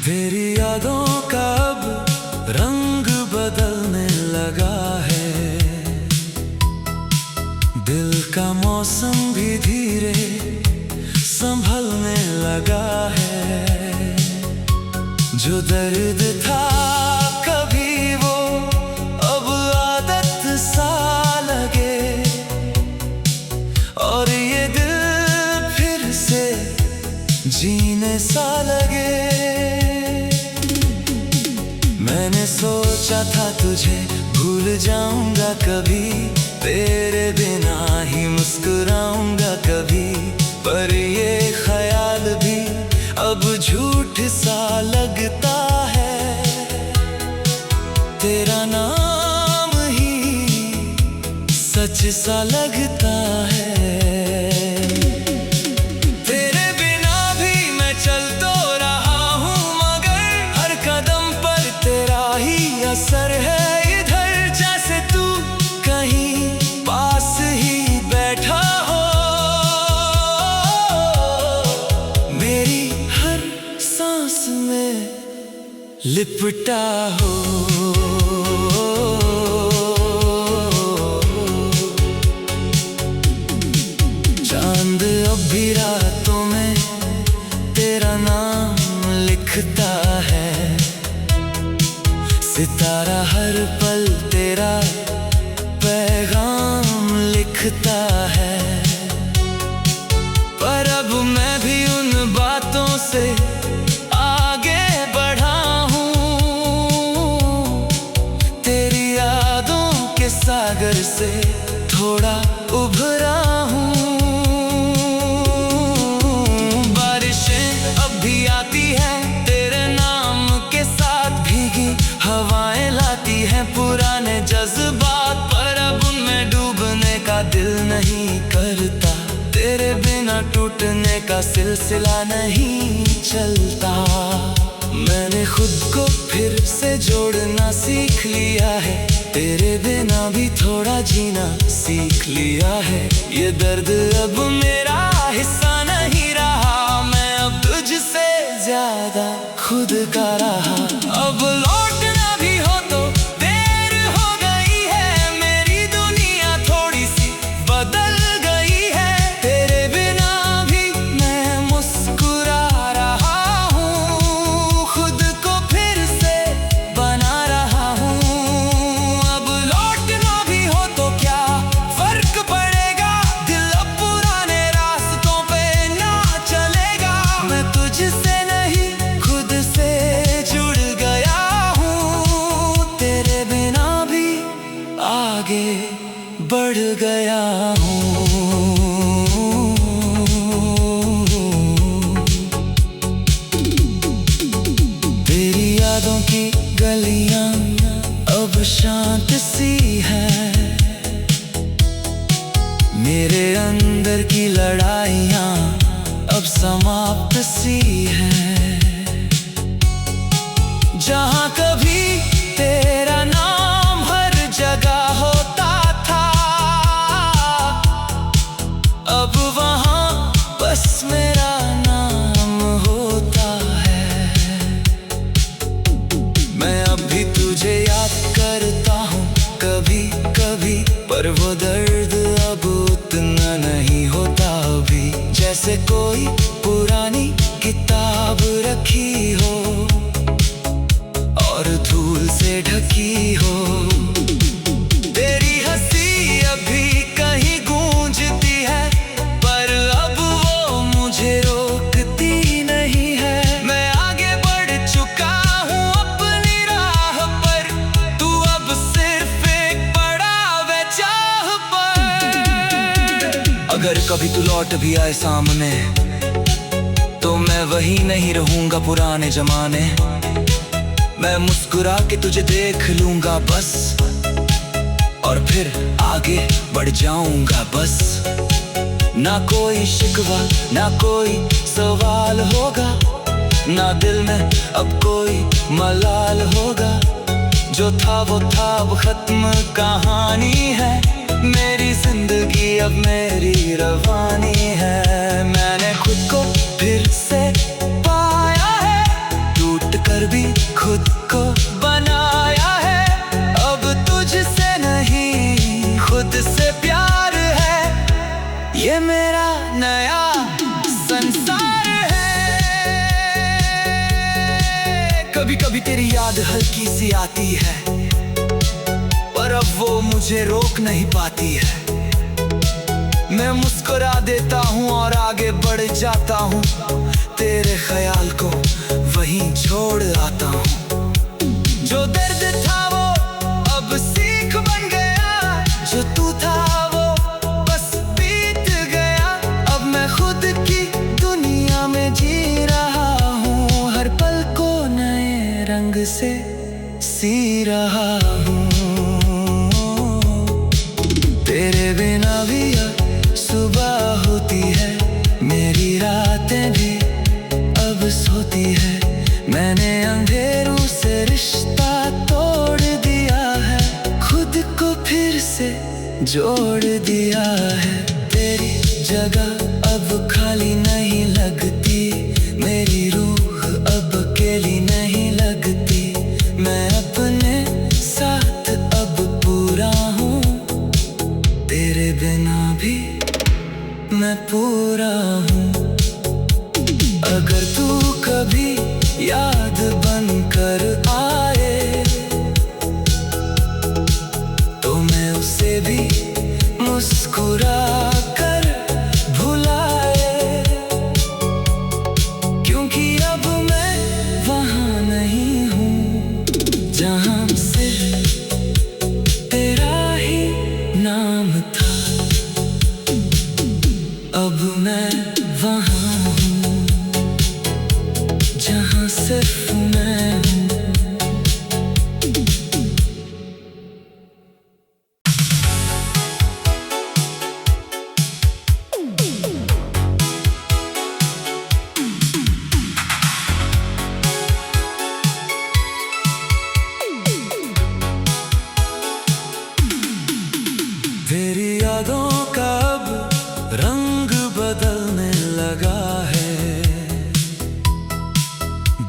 तेरी यादों का अब रंग बदलने लगा है। दिल का मौसम भी धीरे संभलने लगा है। जो दर्द था कभी वो अब आदत सा लगे, और ये दिल फिर से जीने सा लगे। मैंने सोचा था तुझे भूल जाऊंगा कभी, तेरे बिना ही मुस्कुराऊंगा कभी, पर ये ख्याल भी अब झूठ सा लगता है। तेरा नाम ही सच सा लगता है। असर है इधर, जैसे तू कहीं पास ही बैठा हो, मेरी हर सांस में लिपटा हो। चांद अब भी रातों में तेरा नाम लिखता है। सितारा हर पल तेरा पैगाम लिखता है। पर अब मैं भी उन बातों से आगे बढ़ा हूँ, तेरी यादों के सागर से थोड़ा उभरा हूँ। बारिशें अब भी आती हैं तेरे नाम के साथ, भीगी हवाएं लाती हैं पुराने जज्बात, पर अब उनमें डूबने का दिल नहीं करता। तेरे बिना टूटने का सिलसिला नहीं चलता। मैंने खुद को फिर से जोड़ना सीख लिया है, तेरे बिना भी थोड़ा जीना सीख लिया है। ये दर्द अब मेरा हिस्सा नहीं रहा, मैं अब तुझसे ज्यादा खुद का रहा। अब लौटना भी हो तो देर हो गई है, मेरी दुनिया थोड़ी सी बदल गई है। तेरे बिना भी मैं मुस्कुरा रहा हूँ, खुद को फिर से बना रहा हूँ। अब लौटना भी हो तो क्या फर्क पड़ेगा, दिल अब पुराने रास्तों पे ना चलेगा। मैं तुझसे नहीं खुद से जुड़ गया हूँ, तेरे बिना भी आगे बढ़ गया हूँ। तेरी यादों की गलियां अब शांत सी हैं, मेरे अंदर की लड़ाइयां अब समाप्त सी हैं। जहाँ कभी तेरा नाम हर जगह होता था, अब वहाँ बस मेरा नाम होता है। मैं अब भी तुझे याद करता हूँ कभी कभी, पर वो दर्द अब उतना नहीं होता अभी। जैसे कोई पुरानी किताब रखी हो और धूल से ढकी हो, तेरी हंसी अभी कहीं गूंजती है, पर अब वो मुझे रोकती नहीं है। मैं आगे बढ़ चुका हूँ अपनी राह पर, तू अब सिर्फ एक पड़ाव चाह पर। अगर कभी तू लौट भी आए सामने, तो मैं वही नहीं रहूंगा पुराने जमाने। मैं मुस्कुरा के तुझे देख लूंगा बस, और फिर आगे बढ़ जाऊंगा बस। ना कोई शिकवा ना कोई सवाल होगा, ना दिल में अब कोई मलाल होगा। जो था वो था, अब खत्म कहानी है। मेरी जिंदगी अब मेरी रवानी है। मैंने खुद को फिर से पाया है, टूट कभी कभी तेरी याद हल्की सी आती है, पर अब वो मुझे रोक नहीं पाती है। मैं मुस्कुरा देता हूँ और आगे बढ़ जाता हूँ, तेरे ख्याल को वहीं छोड़ आता हूँ। जो दर्द था वो अब सीख बन गया, जो तू था वो बस बीत गया। अब मैं खुद की दुनिया में जी रहा हूँ, हर पल को नए रंग से सी रहा हूँ। तेरे बिना भी सुबह होती है, मेरी रातें भी अब सोती है। मैंने अंधेरों से रिश्ता तोड़ दिया है, खुद को फिर से जोड़ दिया है। तेरी जगह अब खाली नहीं लगती, मेरी रूह अब अकेली नहीं लगती। मैं अपने साथ अब पूरा हूँ, तेरे बिना भी मैं पूरा हूँ। अगर तू कभी याद बनकर आए तो मैं उसे भी मुस्कुरा कर भुलाए, क्योंकि अब मैं वहाँ नहीं हूँ जहाँ सिर्फ तेरा ही नाम था। अब मैं वहाँ हूँ जहाँ सिर्फ मैं हूँ। तेरी यादों का अब रंग बदलने लगा है,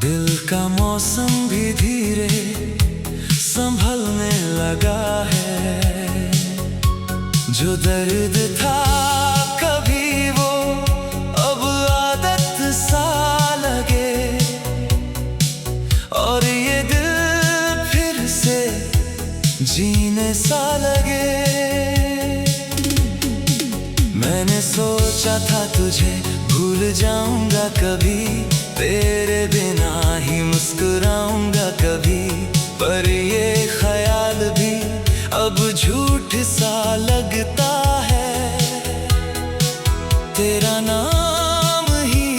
दिल का मौसम भी धीरे संभलने लगा है। जो दर्द था कभी वो अब आदत सा लगे, और ये दिल फिर से जीने सा लगे। मैंने सोचा था तुझे भूल जाऊंगा कभी, तेरे बिना ही मुस्कुराऊंगा कभी, पर ये ख्याल भी अब झूठ सा लगता है। तेरा नाम ही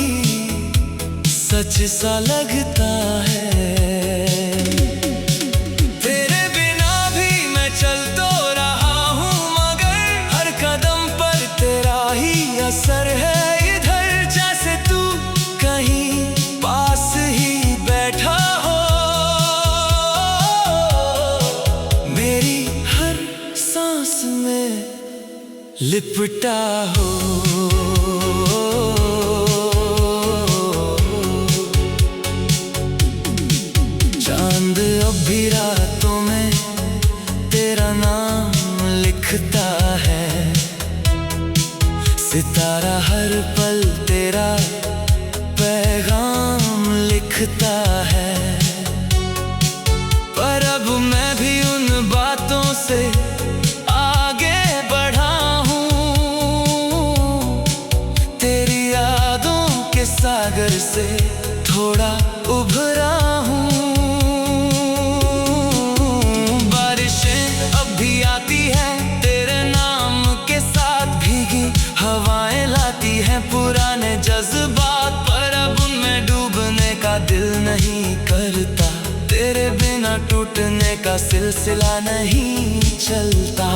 सच सा लगता है। तेरे बिना भी मैं चल तो रहा हूँ, मगर हर कदम पर तेरा ही असर है। इधर जैसे तू कहीं पास ही बैठा हो, मेरी हर सांस में लिपटा हो। चांद अब भी रातों में तेरा नाम लिखता है, सितारा हर पल तेरा पैगाम लिखता है। पर अब मैं भी उन बातों से आगे बढ़ा हूँ, तेरी यादों के सागर से थोड़ा उभरा हूँ। बारिशें अब भी आती हैं तेरे नाम के साथ, भीगी हवाएं लाती हैं पुराने जज्बात, पर अब उनमें डूबने का दिल नहीं करता। तेरे बिना टूटने का सिलसिला नहीं चलता।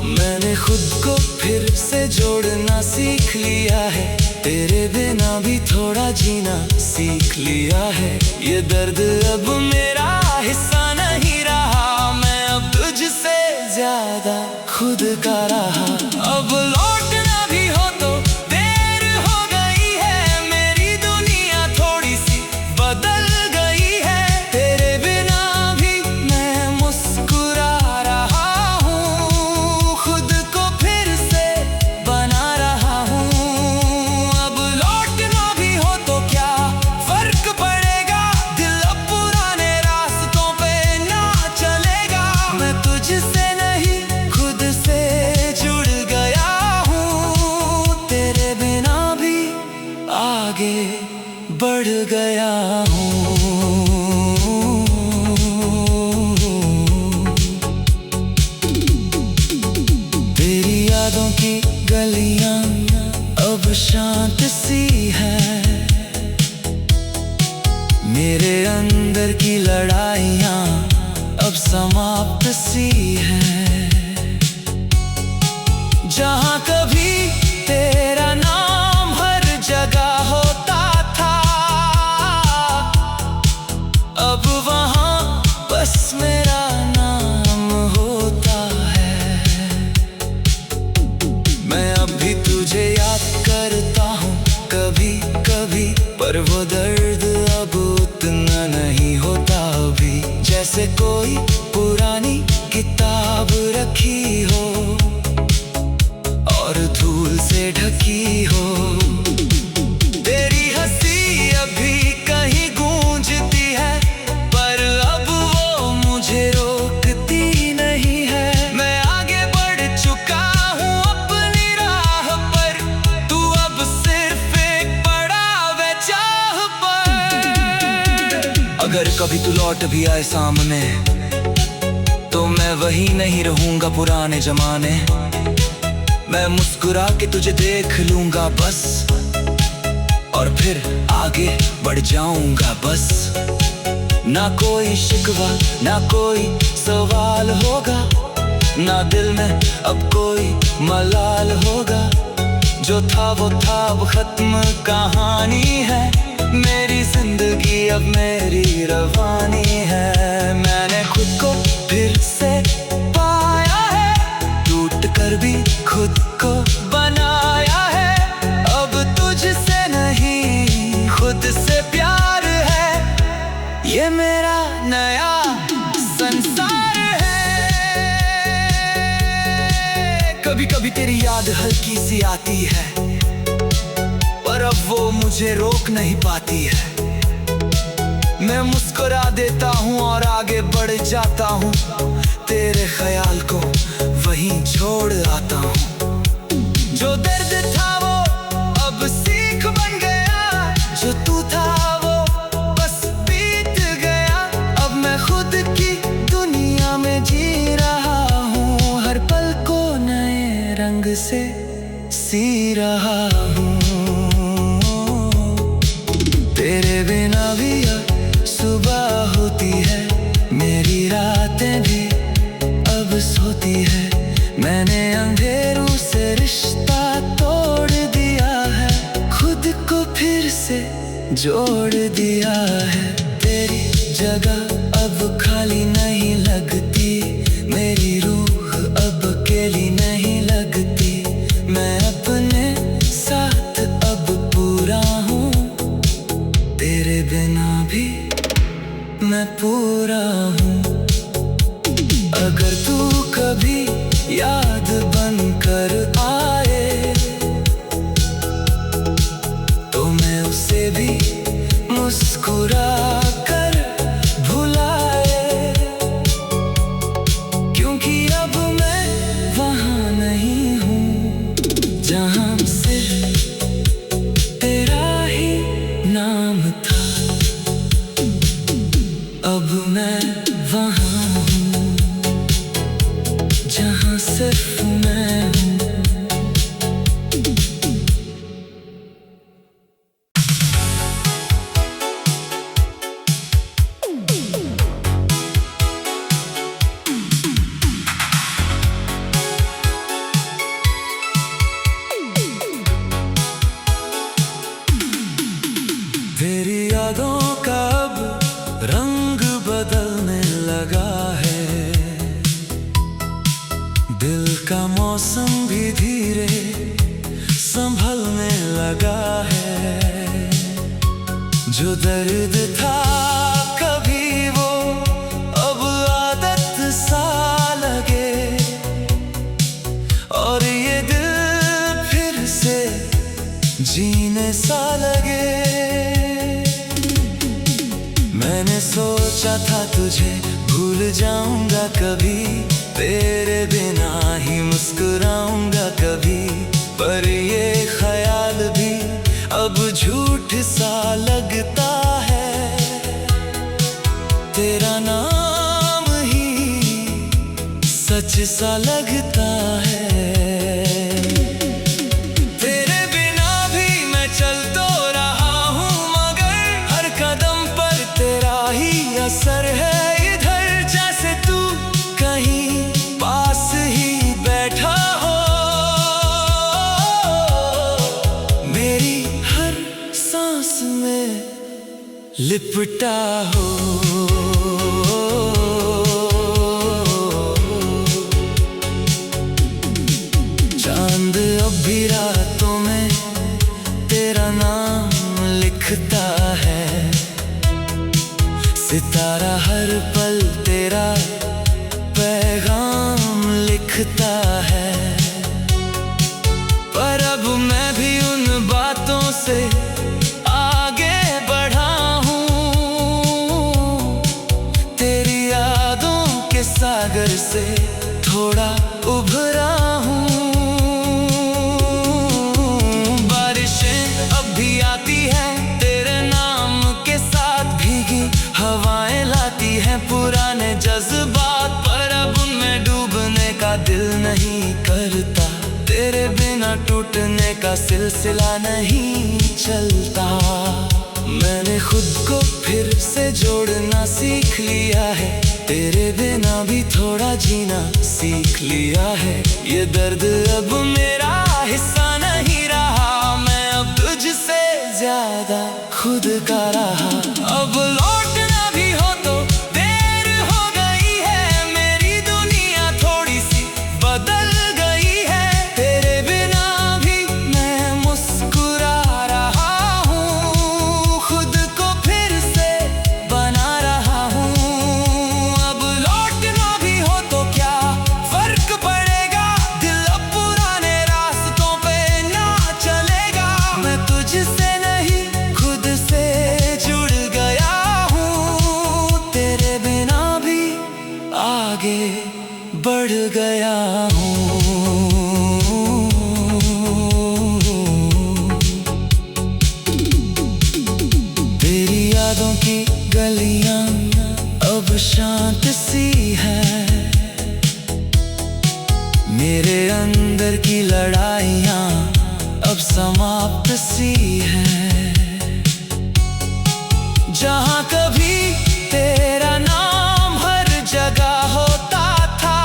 मैंने खुद को फिर से जोड़ना सीख लिया है, तेरे बिना भी थोड़ा जीना सीख लिया है। ये दर्द अब मेरा हिस्सा नहीं रहा, मैं अब तुझसे ज्यादा खुद का रहा। अब लौटना भी हो तो देर हो गई है, मेरी दुनिया थोड़ी सी बदल गई है। तेरे बिना भी मैं मुस्कुरा रहा हूँ, खुद को फिर से बना रहा हूँ। अब लौटना भी हो तो क्या फर्क पड़ेगा, दिल अब पूरा हूँ। तेरी यादों की गलियां अब शांत सी है, मेरे अंदर की लड़ाइयां अब समाप्त सी हैं। जहां कभी तेरा नाम हर जगह होता था, अब वहां बस मेरा नाम होता है। मैं अब भी तुझे याद करता हूँ कभी कभी, पर वो दर्द अब उतना नहीं होता अभी। जैसे कोई पुरानी किताब रखी हो और धूल से ढकी हो। तेरी हंसी अभी कहीं गूंजती है, पर अब वो मुझे रोकती नहीं है। मैं आगे बढ़ चुका हूँ अपनी राह पर, तू अब सिर्फ एक पड़ाव है चाह पर। अगर कभी तू लौट भी आए सामने, तो मैं वही नहीं रहूंगा पुराने जमाने। मैं मुस्कुरा के तुझे देख लूंगा बस, और फिर आगे बढ़ जाऊंगा बस। ना कोई शिकवा ना कोई सवाल होगा, ना दिल में अब कोई मलाल होगा। जो था वो था अब खत्म कहानी है, मेरी जिंदगी अब मेरी रवानी है। मैंने खुद को फिर से पाया है, टूट कर भी खुद को बनाया है। अब तुझसे नहीं खुद से प्यार है, ये मेरा नया संसार है। कभी कभी तेरी याद हल्की सी आती है, पर अब वो मुझे रोक नहीं पाती है। मैं मुस्कुरा देता हूँ और आगे बढ़ जाता हूँ, तेरे ख्याल को वहीं छोड़ आता हूँ। जो दर्द था वो अब सीख बन गया, जो तू था वो बस बीत गया। अब मैं खुद की दुनिया में जी रहा हूँ, हर पल को नए रंग से सी रहा हूँ। तेरे बिना भी सुबह होती है, मेरी रातें भी अब सोती है। मैंने अंधेरों से रिश्ता तोड़ दिया है, खुद को फिर से जोड़ दिया है। तेरी जगह अब खाली नहीं लगती, मेरी रूह अब अकेली नहीं लगती। मैं अपने साथ अब पूरा हूँ, तेरे बिना भी मैं पूरा हूँ। अगर तू कभी याद बनकर आए, तो मैं उसे भी मुस्कुरा कर भुलाए। क्योंकि अब मैं वहाँ नहीं हूँ जहाँ सिर्फ तेरा ही नाम था। अब मैं वहाँ हूँ जहाँ सिर्फ मैं हूँ। तेरी यादों का अब रंग बदलने लगा है, दिल का मौसम भी धीरे संभलने लगा है। जो दर्द था कभी वो अब आदत सा लगे, और ये दिल फिर से जीने सा लगे। मैंने सोचा था तुझे भूल जाऊंगा कभी, तेरे बिना ही मुस्कुराऊंगा कभी। पर ये ख्याल भी अब झूठ सा लगता है, सा लगता है। तेरे बिना भी मैं चल तो रहा हूँ, मगर हर कदम पर तेरा ही असर है। इधर जैसे तू कहीं पास ही बैठा हो, मेरी हर सांस में लिपटा हो। चांद अब भी रातों में तेरा नाम लिखता है, सितारा हर पल तेरा पैगाम लिखता है। पर अब मैं भी उन बातों से आगे बढ़ा हूँ, तेरी यादों के सागर से थोड़ा उभरा हूँ। बारिशें अब भी आती हैं तेरे नाम के साथ, भीगी हवाएं लाती हैं पुराने जज्बात, पर अब उनमें डूबने का दिल नहीं करता। तेरे बिना टूटने का सिलसिला नहीं चलता। मैंने खुद को फिर से जोड़ना सीख लिया है, तेरे बिना भी थोड़ा जीना सीख लिया है। ये दर्द अब मेरा हिस्सा नहीं रहा, मैं अब तुझसे ज्यादा खुद का रहा। अब लौटना भी हो तो देर हो गई है, मेरी दुनिया थोड़ी सी बदल गई है। तेरे बिना भी मैं मुस्कुरा रहा हूँ, खुद को फिर से बना रहा हूँ। अब लौटना भी हो तो क्या फर्क पड़ेगा, दिल अब पुराने रास्तों पे ना चलेगा। मैं तुझसे नहीं खुद से जुड़ गया हूँ, तेरे बिना भी आगे बढ़ गया हूँ। तेरी यादों की गलियां अब शांत सी है, मेरे अंदर की लड़ाइयां अब समाप्त सी है। जहां कभी तेरा नाम हर जगह होता था,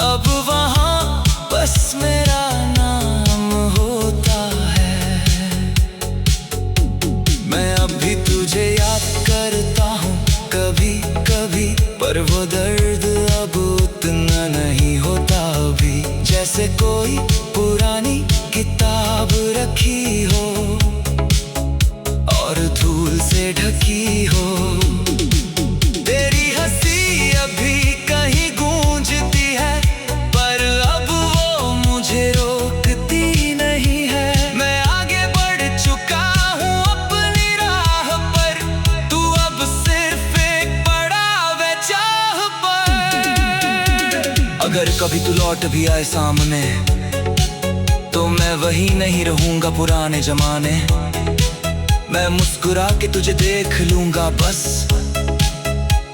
अब वहां बस मेरा नाम होता है। मैं अब भी तुझे याद करता हूँ कभी कभी, पर वो दर्द अब उतना नहीं होता अभी। जैसे कोई पुरानी किताब रखी हो और धूल से ढकी हो, तेरी हंसी अभी कहीं गूंजती है, पर अब वो मुझे रोकती नहीं है। मैं आगे बढ़ चुका हूँ अपनी राह पर, तू अब सिर्फ एक पड़ाव चाह पर। अगर कभी तू लौट भी आए सामने, तो मैं वही नहीं रहूंगा पुराने जमाने। मैं मुस्कुरा के तुझे देख लूंगा बस,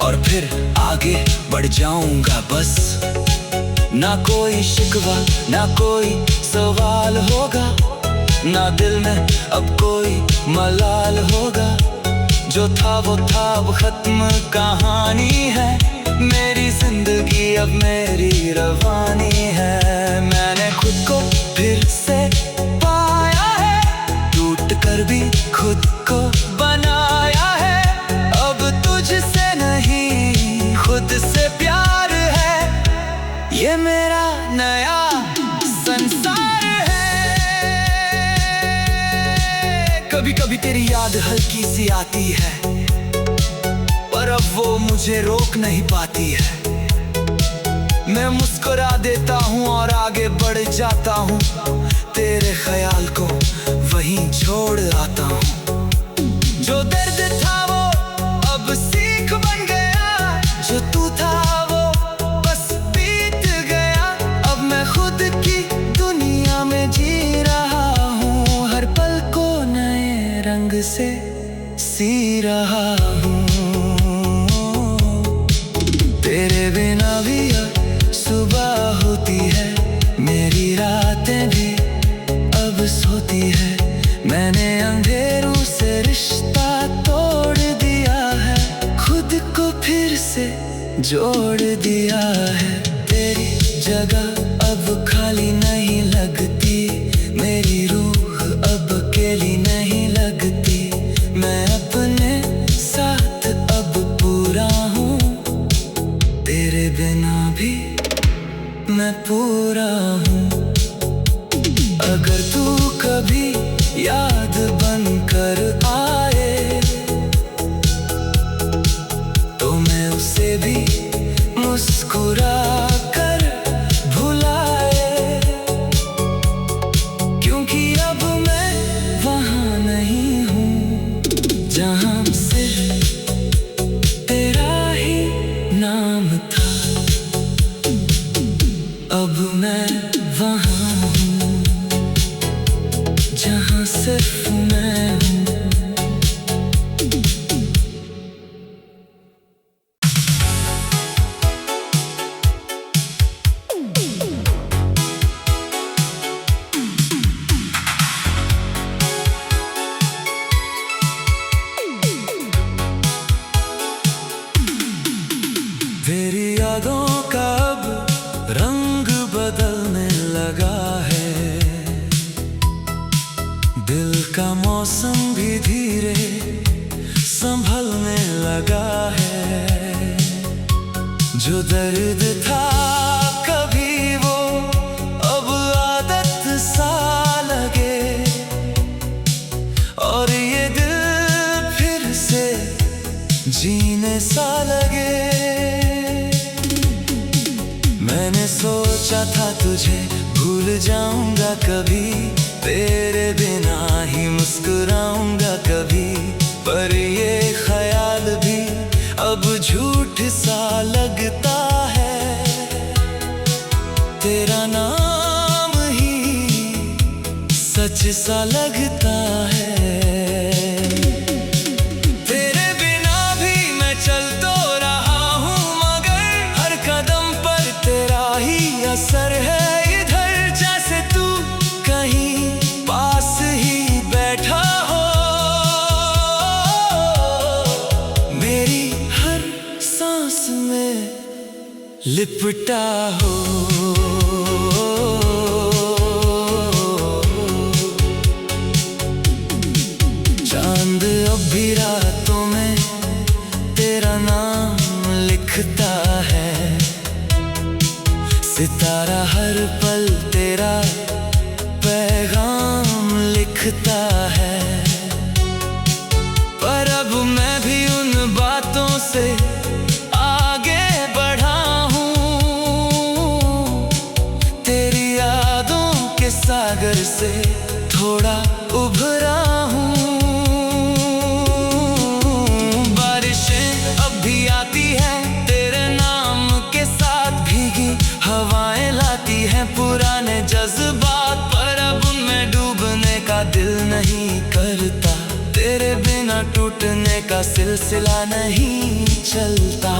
और फिर आगे बढ़ जाऊंगा बस। ना कोई शिकवा ना कोई सवाल होगा, ना दिल में अब कोई मलाल होगा। जो था वो था, अब खत्म कहानी है, मेरी जिंदगी अब मेरी रवानी है। मैंने खुद को फिर से पाया है, टूट कर भी खुद को बनाया है। अब तुझसे नहीं खुद से प्यार है, ये मेरा नया संसार है। कभी कभी तेरी याद हल्की सी आती है, पर अब वो मुझे रोक नहीं पाती है। मैं मुस्कुरा देता हूँ और आगे बढ़ जाता हूँ, तेरे ख्याल को वहीं छोड़ आता हूँ। जो दर्द था वो अब सीख बन गया, जो तू था वो बस बीत गया। अब मैं खुद की दुनिया में जी रहा हूँ, हर पल को नए रंग से सी रहा हूँ। तेरे बिना भी अब सुबह होती है, मेरी रातें भी अब सोती है। मैंने अंधेरों से रिश्ता तोड़ दिया है, खुद को फिर से जोड़ दिया है। तेरी जगह अब खाली नहीं लगती, मेरी रूह अब अकेली नहीं लगती। मैं अपने साथ अब पूरा हूँ, तेरे बिना भी मैं पूरा हूँ। अगर तू कभी याद बनकर आए तो मैं उसे भी मुस्कुरा कर भुलाए, क्योंकि अब मैं वहाँ नहीं हूँ जहाँ सिर्फ तेरा ही नाम था। अब मैं वहाँ हूँ जहाँ सिर्फ मैं हूँ। तेरी यादों का अब रंग बदलने लगा है, दिल का मौसम भी धीरे संभलने लगा है। जो दर्द था कभी वो अब आदत सा लगे, और ये दिल फिर से जीने सा लगे। मैंने सोचा था तुझे भूल जाऊंगा कभी, तेरे बिना ही मुस्कुराऊंगा कभी, पर ये ख्याल भी अब झूठ सा लगता है। तेरा नाम ही सच सा लगता है। तेरे बिना भी मैं चल तो रहा हूँ, मगर हर कदम पर तेरा ही असर है। इधर जैसे तू कहीं पास ही बैठा हो, मेरी हर सांस में लिपटा हो। चांद अब भी रातों में तेरा नाम लिखता है, सितारा हर पल तेरा पैगाम लिखता है। पर अब मैं भी उन बातों से आगे बढ़ा हूँ, तेरी यादों के सागर से थोड़ा उभरा हूँ। बारिशें अब भी आती हैं तेरे नाम के साथ, भीगी हवाएं लाती हैं पुराने जज्बात, पर अब उनमें डूबने का दिल नहीं करता। तेरे बिना टूटने का सिलसिला नहीं चलता।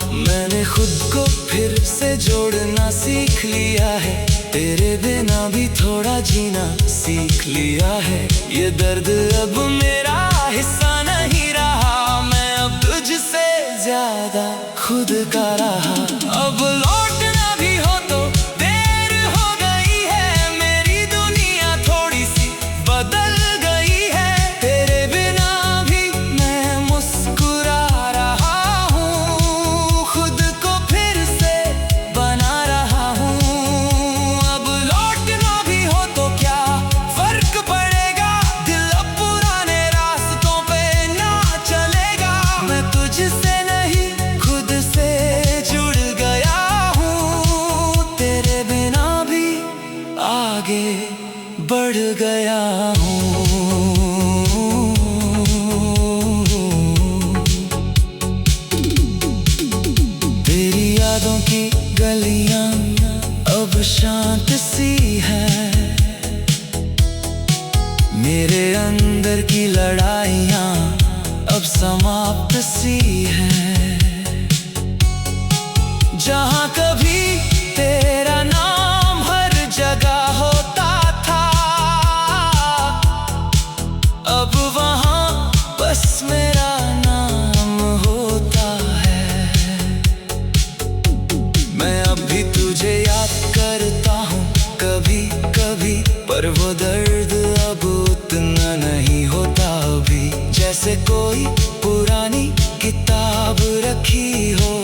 मैंने खुद को फिर से जोड़ना सीख लिया है, तेरे बिना भी थोड़ा जीना सीख लिया है। ये दर्द अब मेरा हिस्सा नहीं रहा, मैं अब तुझसे ज्यादा खुद का रहा। अब लौटना भी हो तो देर हो गई है, मेरी दुनिया थोड़ी सी बदल गई है। तेरे बिना भी मैं मुस्कुरा रहा हूँ, खुद को फिर से बना रहा हूँ। अब लौटना भी हो तो क्या फर्क पड़ेगा, दिल अब पुराने रास्तों पे ना चलेगा। मैं तुझसे नहीं खुद से जुड़ गया हूँ, तेरे बिना भी आगे बढ़ गया हूँ। तेरी यादों की गलियां अब शांत सी है, मेरे अंदर की लड़ाइयाँ अब समाप्त सी है। जहाँ कभी तेरा नाम हर जगह होता था, अब वहाँ बस मेरा नाम होता है। मैं अब भी तुझे याद करता हूँ कभी कभी, पर वो दर्द अब उतना नहीं होता अभी। जैसे कोई पुरानी किताब रखी हो